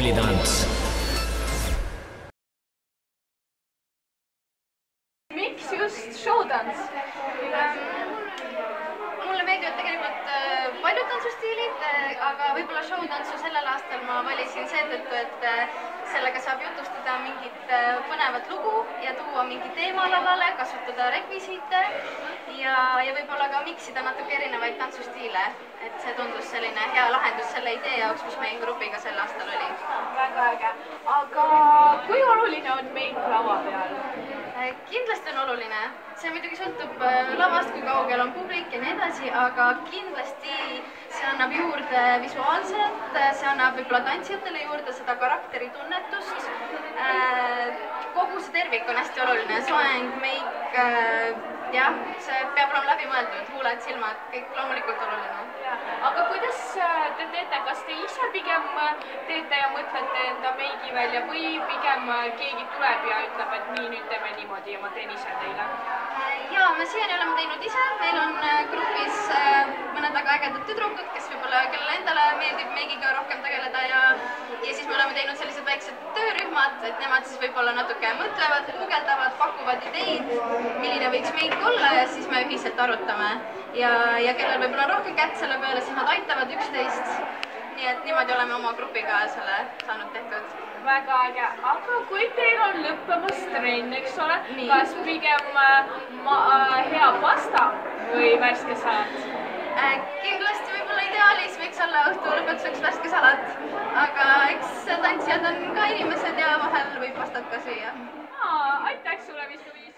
koolitants. Miks just showdance? Mulle meeldivad tegelikult paljud tantsustiilid, aga võib-olla showtantsu sellel aastal ma valisin seetõttu, et sellega saab jutustada mingit põnevat lugu ja tuua mingi teema lavale, kasutada rekvisiite ja võib-olla ka miksida natuke erinevaid tantsustiile. Et see tundus selline hea lahendus selle idee jaoks, mis meie grupiga sel aastal oli. Väga äge. Aga kui oluline on meik lava peal? Kindlasti on oluline. See muidugi sõltub lavast, kui kaugel on publik ja nii edasi, aga kindlasti see annab juurde visuaalselt, see annab võib-olla tantsijatele juurde seda karakteritunnetust. Kogu see tervik on hästi oluline, soeng, meik, jah, see peab olema läbi mõeldud, huuled, silmad, kõik loomulikult oluline. Aga kuidas te teete, kas te ise pigem teete ja mõtlete enda meigi välja või pigem keegi tuleb ja ütleb, et nii, nüüd teeme niimoodi ja ma teen ise teile? Jaa, me siiani oleme teinud ise, meil on grupis mõned väga ägedad tüdrukud, kes võib-olla, kellele endale meeldib meigiga rohkem tegeleda ja siis me oleme teinud sellised väiksed töörühmad, et nemad siis võib-olla natuke mõtlevad, guugeldavad, pakuvad ideid, milline võiks meik olla ja siis me ühiselt arutame. Ja kellel võib-olla on rohkem kätt selle peale, siis nad aitavad üksteist. Nii et niimoodi oleme oma grupiga selle saanud tehtud. Väga äge, aga kui teil on lõppemas trenn, eks ole, kas pigem hea pasta või värske salat? Kindlasti võib-olla ideaalis võiks olla õhtu lõpetuseks värske salat, aga eks tantsijad on ka inimesed ja vahel võib pastat ka süüa. Aitäh sulle, Viskaviis!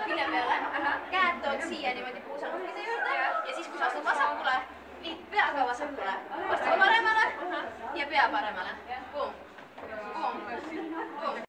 Pile peale, käed tood siia niimoodi puusanukkide juurde ja siis, kui sa astud vasakule, viid pea ka vasakule, vastu paremale ja pea paremale. Boom, boom, boom.